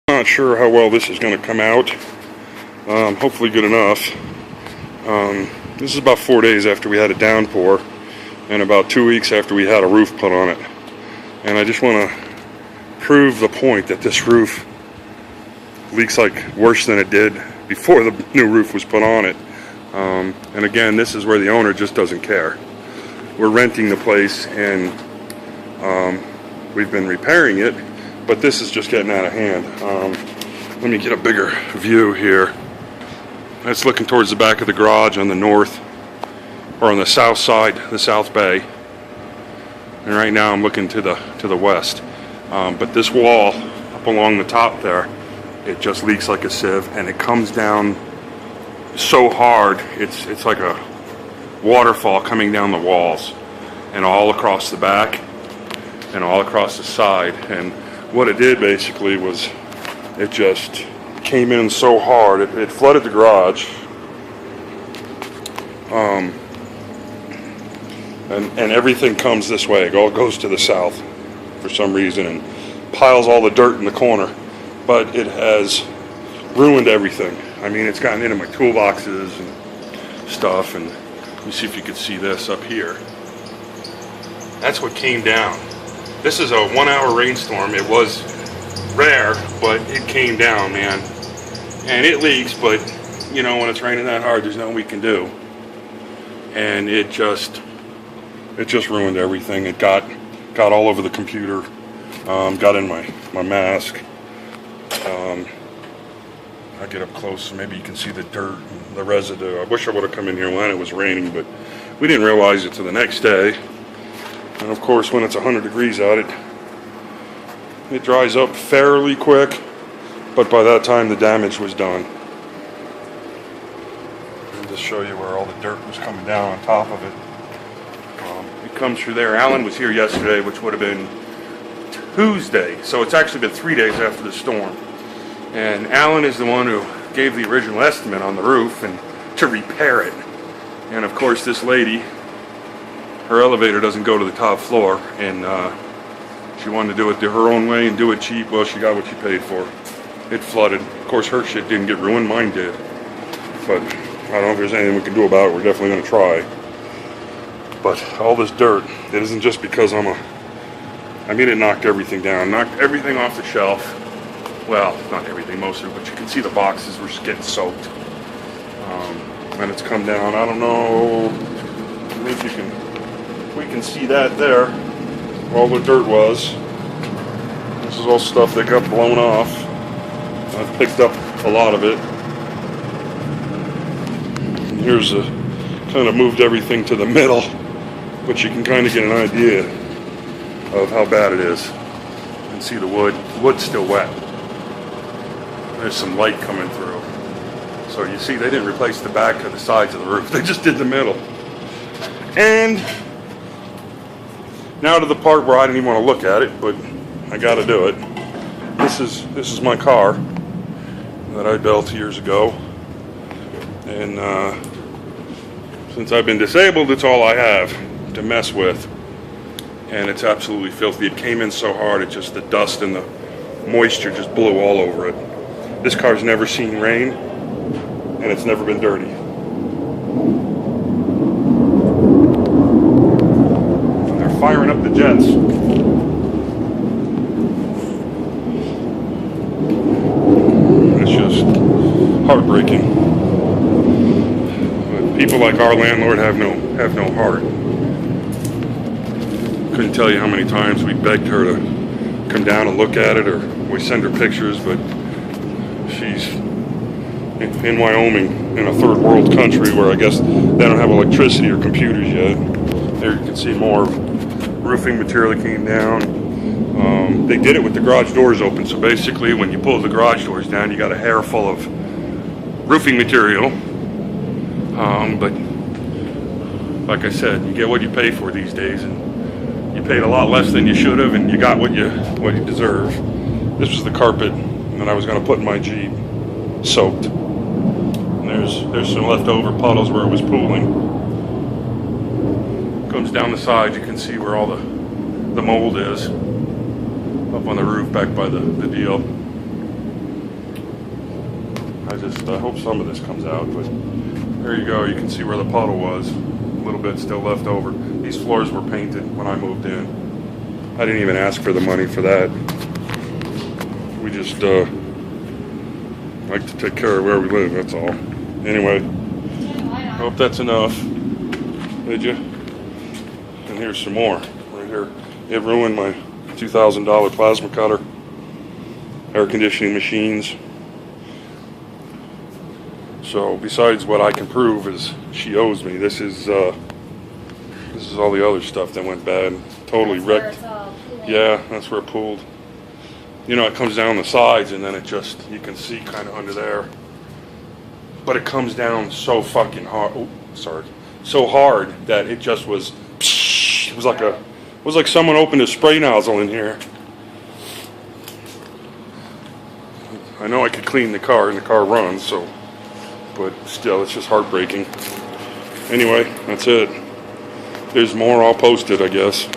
Not sure how well this is going to come out. Hopefully good enough. This is about 4 days after we had a downpour and about 2 weeks after we had a roof put on it. And I just want to prove the point that this roof leaks like worse than it did before the new roof was put on it. And again, this is where the owner just doesn't care. We're renting the place and we've been repairing it, but this is just getting out of hand. Let me get a bigger view here. That's looking towards the back of the garage on the north, or on the south side, the south bay. And right now I'm looking to the west. But this wall up along the top there, it just leaks like a sieve, and it comes down so hard, it's like a waterfall coming down the walls and all across the back and all across the side. And what it did basically was it just came in so hard, it flooded the garage, and everything comes this way. It all goes to the south for some reason and piles all the dirt in the corner. But it has ruined everything. I mean, it's gotten into my toolboxes and stuff. And let me see if you can see this up here. That's what came down. This is a 1 hour rainstorm. It was rare, but it came down, man. And it leaks, but you know, when it's raining that hard, there's nothing we can do. And it just ruined everything. It got all over the computer, got in my mask. I'll get up close so maybe you can see the dirt and the residue. I wish I would have come in here when it was raining, but we didn't realize it till the next day. And of course, when it's 100 degrees out, it dries up fairly quick, but by that time the damage was done. I'll just show you where all the dirt was coming down on top of it. It comes through there. Alan was here yesterday, which would have been Tuesday, so it's actually been 3 days after the storm. And Alan is the one who gave the original estimate on the roof and to repair it. And of course, this lady, her elevator doesn't go to the top floor, and she wanted to do it her own way and do it cheap. Well, she got what she paid for. It flooded. Of course, her shit didn't get ruined, mine did. But I don't know if there's anything we can do about it. We're definitely going to try. But all this dirt, it isn't just because I mean, it knocked everything down, knocked everything off the shelf. Well, not everything, most of it, but you can see the boxes were just getting soaked. And it's come down. I don't know, I think we can see that there, where all the dirt was. This is all stuff that got blown off. I've picked up a lot of it. And here's kind of moved everything to the middle, but you can kind of get an idea of how bad it is. You can see the wood. The wood's still wet. There's some light coming through. So you see, they didn't replace the back or the sides of the roof. They just did the middle. And now to the part where I didn't even want to look at it, but I got to do it. This is my car that I built years ago. And since I've been disabled, it's all I have to mess with. And it's absolutely filthy. It came in so hard, it just, the dust and the moisture just blew all over it. This car's never seen rain, and it's never been dirty. And they're firing up the jets. It's just heartbreaking. But people like our landlord have no heart. Couldn't tell you how many times we begged her to come down and look at it, or we send her pictures, but she's in Wyoming, in a third world country where I guess they don't have electricity or computers yet. There you can see more roofing material that came down. They did it with the garage doors open, so basically when you pull the garage doors down, you got a hair full of roofing material. But like I said, you get what you pay for these days, and you paid a lot less than you should have, and you got what you deserve. This was the carpet that I was going to put in my Jeep, soaked. And there's some leftover puddles where it was pooling. Comes down the side, you can see where all the mold is, up on the roof back by the deal. I hope some of this comes out, but there you go. You can see where the puddle was. A little bit still left over. These floors were painted when I moved in. I didn't even ask for the money for that. We just like to take care of where we live, that's all. Anyway, I hope that's enough. Did you? And here's some more right here. It ruined my $2,000 plasma cutter, air conditioning machines. So besides what I can prove is she owes me, this is all the other stuff that went bad. Totally wrecked. Yeah, that's where it pooled. You know, it comes down the sides and then it just, you can see kind of under there. But it comes down so fucking hard. Oh, sorry. So hard that it just was, it was like someone opened a spray nozzle in here. I know I could clean the car and the car runs, so, but still, it's just heartbreaking. Anyway, that's it. There's more, I'll post it, I guess.